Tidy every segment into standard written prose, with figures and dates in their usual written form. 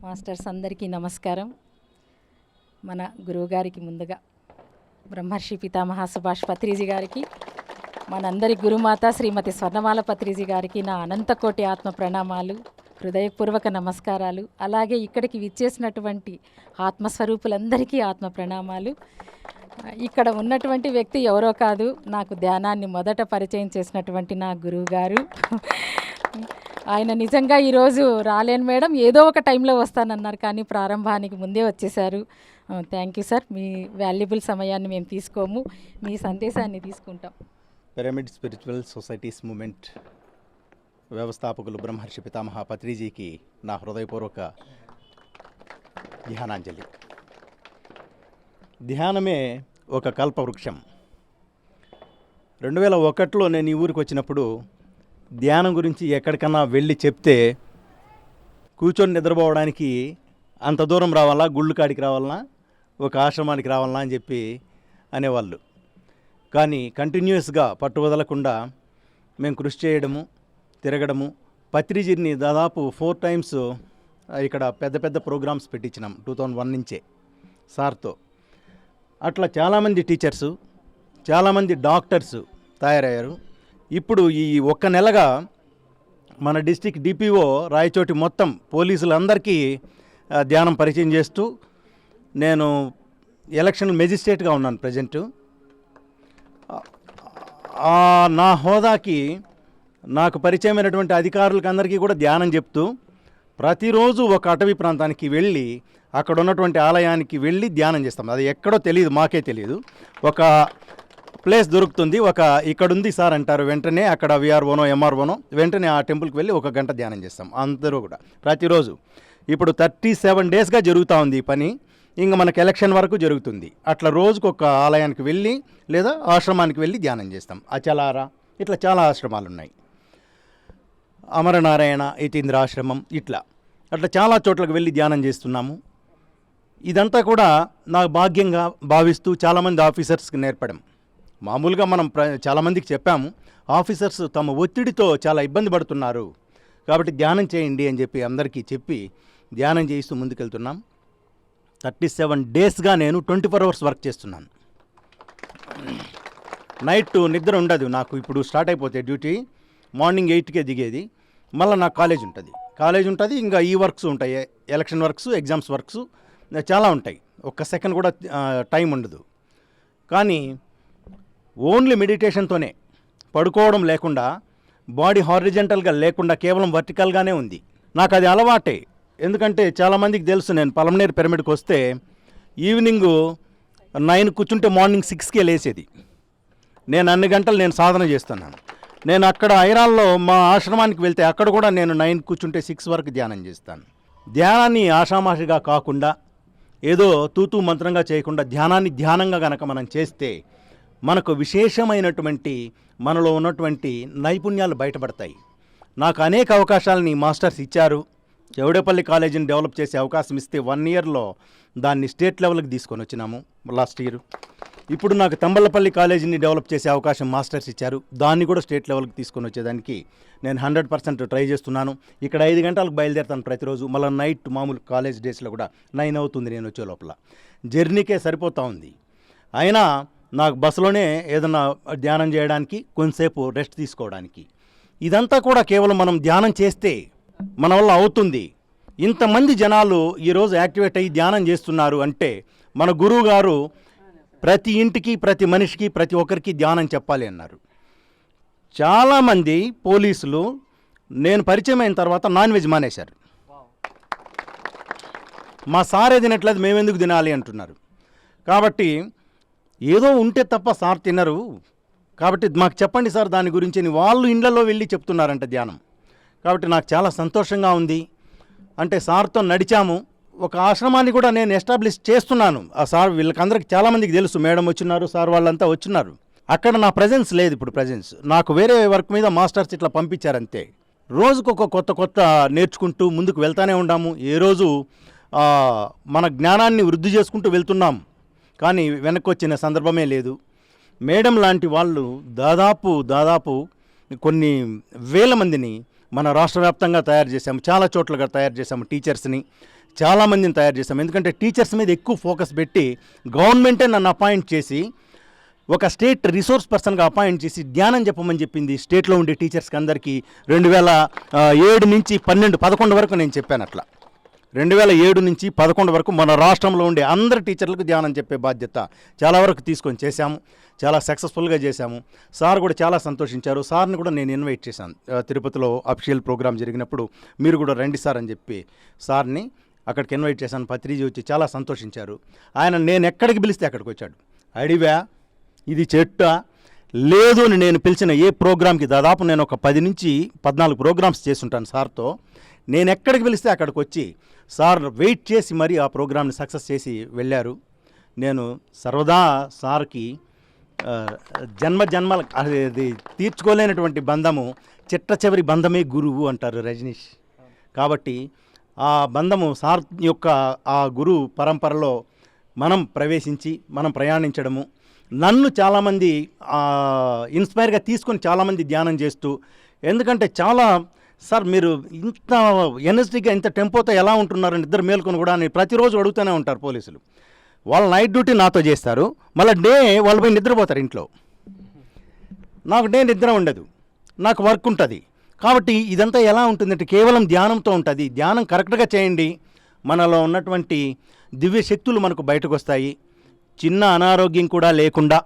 Masters అందరికీ నమస్కారం. మన గురువుగారికి ముందుగా బ్రహ్మర్షి పితామహ సుభాష్ పత్రిజీ గారికి, మనందరి గురుమాత శ్రీమతి స్వర్ణమాల పత్రిజీ గారికి నా అనంతకోటి ఆత్మ ప్రణామాలు, హృదయపూర్వక నమస్కారాలు. అలాగే ఇక్కడికి విచ్చేసినటువంటి ఆత్మస్వరూపులందరికీ ఆత్మ ప్రణామాలు. ఇక్కడ ఉన్నటువంటి వ్యక్తి ఎవరో కాదు, నాకు ధ్యానాన్ని మొదట పరిచయం చేసినటువంటి నా గురువు గారు. ఆయన నిజంగా ఈరోజు రాలేను మేడం, ఏదో ఒక టైంలో వస్తానన్నారు, కానీ ప్రారంభానికి ముందే వచ్చేసారు. Thank you sir. Me valuable సమయాన్ని మేము తీసుకోము, మీ సందేశాన్ని తీసుకుంటాం. పిరమిడ్ స్పిరిచువల్ సొసైటీస్ మూమెంట్ వ్యవస్థాపకులు బ్రహ్మర్షి పితామహ పత్రిజీకి నా హృదయపూర్వక ధ్యానాంజలి. ధ్యానమే ఒక కల్పవృక్షం. 2001లో నేను ఈ ఊరికి వచ్చినప్పుడు ధ్యానం గురించి ఎక్కడికన్నా వెళ్ళి చెప్తే కూర్చొని నిద్రపోవడానికి అంత దూరం రావాలా, గుళ్ళు కాడికి రావాలన్నా, ఒక ఆశ్రమానికి రావాలన్నా అని చెప్పి అనేవాళ్ళు. కానీ కంటిన్యూస్గా పట్టు వదలకుండా మేము కృషి చేయడము, తిరగడము, పత్రిజీని దాదాపు 4 times ఇక్కడ పెద్ద పెద్ద ప్రోగ్రామ్స్ పెట్టించినాం 2001 నుంచే సార్తో. అట్లా చాలామంది టీచర్సు, చాలామంది డాక్టర్సు తయారయ్యారు. ఇప్పుడు ఈ ఒక్క నెలగా మన డిస్టిక్ డిపిఓ రాయచోటి మొత్తం పోలీసులందరికీ ధ్యానం పరిచయం చేస్తూ, నేను ఎలక్షన్ మెజిస్ట్రేట్గా ఉన్నాను ప్రజెంటు. నా హోదాకి నాకు పరిచయమైనటువంటి అధికారులకు అందరికీ కూడా ధ్యానం చెప్తూ, ప్రతిరోజు ఒక అటవీ ప్రాంతానికి వెళ్ళి అక్కడ ఉన్నటువంటి ఆలయానికి వెళ్ళి ధ్యానం చేస్తాం. అది ఎక్కడో తెలియదు, మాకే తెలియదు. ఒక ప్లేస్ దొరుకుతుంది, ఒక ఇక్కడుంది సార్ అంటారు, వెంటనే అక్కడ విఆర్ఓనో ఎంఆర్ఓనో వెంటనే ఆ టెంపుల్కి వెళ్ళి 1 గంట ధ్యానం చేస్తాం అందరూ కూడా ప్రతిరోజు. ఇప్పుడు 37 డేస్గా జరుగుతూ ఉంది ఈ పని. ఇంకా మనకు ఎలక్షన్ వరకు జరుగుతుంది. అట్లా రోజుకు ఒక ఆలయానికి వెళ్ళి లేదా ఆశ్రమానికి వెళ్ళి ధ్యానం చేస్తాం. అచలార ఇట్లా చాలా ఆశ్రమాలు ఉన్నాయి. అమరనారాయణ యతీంద్ర ఆశ్రమం అట్లా చాలా చోట్లకు వెళ్ళి ధ్యానం చేస్తున్నాము. ఇదంతా కూడా నాకు భాగ్యంగా భావిస్తూ చాలామంది ఆఫీసర్స్కి నేర్పడం. మామూలుగా మనం చాలామందికి చెప్పాము, ఆఫీసర్స్ తమ ఒత్తిడితో చాలా ఇబ్బంది పడుతున్నారు కాబట్టి ధ్యానం చేయండి అని చెప్పి అందరికీ చెప్పి ధ్యానం చేయిస్తూ ముందుకెళ్తున్నాం. 37 డేస్గా నేను 24 hours వర్క్ చేస్తున్నాను. నైట్ నిద్ర ఉండదు నాకు. ఇప్పుడు స్టార్ట్ అయిపోతే డ్యూటీ మార్నింగ్ 8కే దిగేది, మళ్ళీ నాకు కాలేజ్ ఉంటుంది. ఇంకా ఈ వర్క్స్ ఉంటాయి, ఎలక్షన్ వర్క్స్, ఎగ్జామ్స్ వర్క్స్ చాలా ఉంటాయి. ఒక్క సెకండ్ కూడా టైం ఉండదు. కానీ ఓన్లీ మెడిటేషన్తోనే, పడుకోవడం లేకుండా, బాడీ హారిజెంటల్గా లేకుండా కేవలం వర్టికల్గానే ఉంది. నాకు అది అలవాటే. ఎందుకంటే చాలామందికి తెలుసు, నేను పలమనేరు పిరమిడ్కి వస్తే ఈవినింగ్ 9 కూర్చుంటే మార్నింగ్ 6కే లేచేది. నేను అన్ని గంటలు నేను సాధన చేస్తున్నాను. నేను అక్కడ ఐరాల్లో మా ఆశ్రమానికి వెళ్తే అక్కడ కూడా నేను 9 కూర్చుంటే 6 వరకు ధ్యానం చేస్తాను. ధ్యానాన్ని ఆషామాషిగా కాకుండా, ఏదో తూతూ మంత్రంగా చేయకుండా ధ్యానంగా కనుక మనం చేస్తే మనకు విశేషమైనటువంటి మనలో ఉన్నటువంటి నైపుణ్యాలు బయటపడతాయి. నాకు అనేక అవకాశాలని మాస్టర్స్ ఇచ్చారు. చౌడేపల్లి కాలేజీని డెవలప్ చేసే అవకాశం ఇస్తే 1 yearలో దాన్ని స్టేట్ లెవెల్కి తీసుకొని వచ్చినాము లాస్ట్ ఇయర్. ఇప్పుడు నాకు తంబళ్ళపల్లి కాలేజీని డెవలప్ చేసే అవకాశం మాస్టర్స్ ఇచ్చారు. దాన్ని కూడా స్టేట్ లెవెల్కి తీసుకొని వచ్చేదానికి నేను 100% ట్రై చేస్తున్నాను. ఇక్కడ 5 గంటలకు బయలుదేరుతాను ప్రతిరోజు. మళ్ళీ నైట్ మామూలు కాలేజ్ డేస్లో కూడా 9 అవుతుంది నేను వచ్చే లోపల. జర్నీకే సరిపోతూ ఉంది. అయినా నాకు బస్సులోనే ఏదన్నా ధ్యానం చేయడానికి, కొంతసేపు రెస్ట్ తీసుకోవడానికి. ఇదంతా కూడా కేవలం మనం ధ్యానం చేస్తే మన వల్ల అవుతుంది. ఇంతమంది జనాలు ఈరోజు యాక్టివేట్ అయ్యి ధ్యానం చేస్తున్నారు అంటే మన గురువు గారు ప్రతి ఇంటికి, ప్రతి మనిషికి, ప్రతి ఒక్కరికి ధ్యానం చెప్పాలి అన్నారు. చాలామంది పోలీసులు నేను పరిచయం అయిన తర్వాత నాన్ వెజ్ మానేశారు. మా సారే తినట్లేదు, మేమెందుకు తినాలి అంటున్నారు. కాబట్టి ఏదో ఉంటే తప్ప సార్ తినరు, కాబట్టి మాకు చెప్పండి సార్ దాని గురించి అని వాళ్ళు ఇళ్లలో వెళ్ళి చెప్తున్నారంట ధ్యానం. కాబట్టి నాకు చాలా సంతోషంగా ఉంది. అంటే సార్తో నడిచాము. ఒక ఆశ్రమాన్ని కూడా నేను ఎస్టాబ్లిష్ చేస్తున్నాను. ఆ సార్ వీళ్ళకందరికి చాలామందికి తెలుసు, మేడం వచ్చినారు, సార్ వాళ్ళంతా వచ్చినారు. అక్కడ నా ప్రజెన్స్ లేదు. ఇప్పుడు ప్రజెన్స్ నాకు వేరే వర్క్ మీద మాస్టర్స్ ఇట్లా పంపించారంతే. రోజుకు ఒక కొత్త నేర్చుకుంటూ ముందుకు వెళ్తానే ఉన్నాము. ఏ రోజు మన జ్ఞానాన్ని వృద్ధి చేసుకుంటూ వెళ్తున్నాం, కానీ వెనక్కి వచ్చిన సందర్భమే లేదు. మేడం లాంటి వాళ్ళు దాదాపు కొన్ని వేల మందిని మన రాష్ట్ర వ్యాప్తంగా తయారు చేశాము, చాలా చోట్లగా తయారు చేశాము. టీచర్స్ని చాలామందిని తయారు చేశాము. ఎందుకంటే టీచర్స్ మీద ఎక్కువ ఫోకస్ పెట్టి గవర్నమెంటే నన్ను అపాయింట్ చేసి ఒక స్టేట్ రిసోర్స్ పర్సన్గా అపాయింట్ చేసి ధ్యానం చెప్పమని చెప్పింది. స్టేట్లో ఉండే టీచర్స్కి అందరికీ 2007 నుంచి 11 వరకు నేను చెప్పాను. అట్లా 2007 నుంచి 11 వరకు మన రాష్ట్రంలో ఉండే అందరు టీచర్లకు ధ్యానం చెప్పే బాధ్యత చాలా వరకు తీసుకొని చేశాము. చాలా సక్సెస్ఫుల్గా చేశాము. సార్ కూడా చాలా సంతోషించారు. సార్ని కూడా నేను ఇన్వైట్ చేశాను. తిరుపతిలో అఫీషియల్ ప్రోగ్రామ్ జరిగినప్పుడు మీరు కూడా రండి సార్ అని చెప్పి సార్ని అక్కడికి ఇన్వైట్ చేశాను. పత్రిజీ వచ్చి చాలా సంతోషించారు. ఆయన నేను ఎక్కడికి పిలిస్తే అక్కడికి వచ్చాడు. అడివా ఇది చెట్ట లేదు అని నేను పిలిచిన ఏ ప్రోగ్రామ్కి దాదాపు నేను ఒక 10 నుంచి 14 ప్రోగ్రామ్స్ చేస్తుంటాను సార్తో. నేను ఎక్కడికి పిలిస్తే అక్కడికి వచ్చి సార్ వెయిట్ చేసి మరి ఆ ప్రోగ్రామ్ని సక్సెస్ చేసి వెళ్ళారు. నేను సర్వదా సార్కి జన్మల అది తీర్చుకోలేనటువంటి బంధము, చిట్ట చివరి బంధమే గురువు అంటారు రజనీష్. కాబట్టి ఆ బంధము సార్ యొక్క ఆ గురు పరంపరలో మనం ప్రవేశించి మనం ప్రయాణించడము, నన్ను చాలామంది ఇన్స్పైర్గా తీసుకొని చాలామంది ధ్యానం చేస్తూ, ఎందుకంటే చాలా సార్ మీరు ఇంత ఎనర్జీగా ఇంత టెంపోతో ఎలా ఉంటున్నారని ఇద్దరు మేల్కొని కూడా అని ప్రతిరోజు అడుగుతూనే ఉంటారు పోలీసులు. వాళ్ళు నైట్ డ్యూటీ నాతో చేస్తారు, మళ్ళీ డే వాళ్ళు పోయి నిద్రపోతారు ఇంట్లో. నాకు డే నిద్ర ఉండదు, నాకు వర్క్ ఉంటుంది. కాబట్టి ఇదంతా ఎలా ఉంటుందంటే కేవలం ధ్యానంతో ఉంటుంది. ధ్యానం కరెక్ట్గా చేయండి, మనలో ఉన్నటువంటి దివ్య శక్తులు మనకు బయటకు వస్తాయి. చిన్న అనారోగ్యం కూడా లేకుండా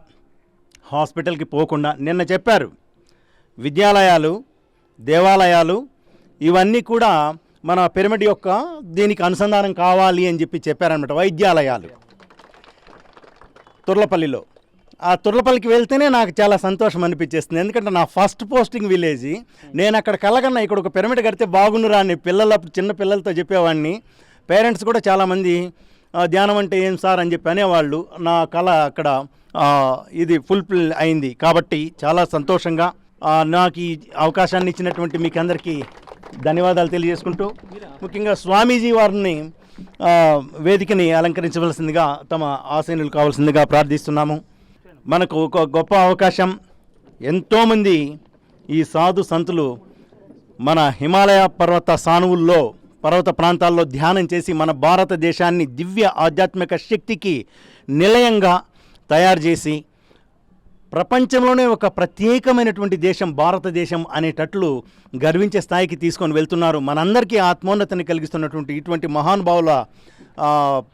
హాస్పిటల్కి పోకుండా, నిన్న చెప్పారు విద్యాలయాలు, దేవాలయాలు ఇవన్నీ కూడా మన పిరమిడ్ యొక్క దీనికి అనుసంధానం కావాలి అని చెప్పారనమాట. వైద్యాలయాలు తుర్లపల్లిలో, ఆ తుర్లపల్లికి వెళ్తేనే నాకు చాలా సంతోషం అనిపించేస్తుంది. ఎందుకంటే నా ఫస్ట్ పోస్టింగ్ విలేజ్. నేను అక్కడ కలగన్నా ఇక్కడ ఒక పిరమిడ్ కడితే బాగుండురా అని చిన్న పిల్లలతో చెప్పేవాడిని. పేరెంట్స్ కూడా చాలామంది ధ్యానం అంటే ఏం సార్ అని చెప్పి అనేవాళ్ళు. నా కళ అక్కడ ఇది ఫుల్ఫిల్ అయింది. కాబట్టి చాలా సంతోషంగా నాకు ఈ అవకాశాన్ని ఇచ్చినటువంటి మీకు అందరికీ ధన్యవాదాలు తెలియజేసుకుంటూ, ముఖ్యంగా స్వామీజీ వారిని వేదికని అలంకరించవలసిందిగా, తమ ఆశీనులు కావాల్సిందిగా ప్రార్థిస్తున్నాము. మనకు ఒక గొప్ప అవకాశం. ఎంతోమంది ఈ సాధు సంతులు మన హిమాలయ పర్వత సానువుల్లో, పర్వత ప్రాంతాల్లో ధ్యానం చేసి మన భారతదేశాన్ని దివ్య ఆధ్యాత్మిక శక్తికి నిలయంగా తయారు చేసి ప్రపంచంలోనే ఒక ప్రత్యేకమైనటువంటి దేశం భారతదేశం అనేటట్లు గర్వించే స్థాయికి తీసుకొని వెళ్తున్నారు. మనందరికీ ఆత్మోన్నతిని కలిగిస్తున్నటువంటి ఇటువంటి మహానుభావుల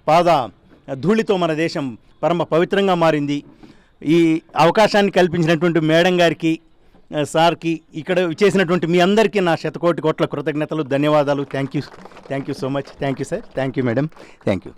పాద ధూళితో మన దేశం పరమ పవిత్రంగా మారింది. ఈ అవకాశాన్ని కల్పించినటువంటి మేడం గారికి, సార్కి, ఇక్కడ చేసినటువంటి మీ అందరికీ నా శతకోటి కోట్ల కృతజ్ఞతలు, ధన్యవాదాలు. Thank you so much. Thank you sir. Thank you madam. Thank you.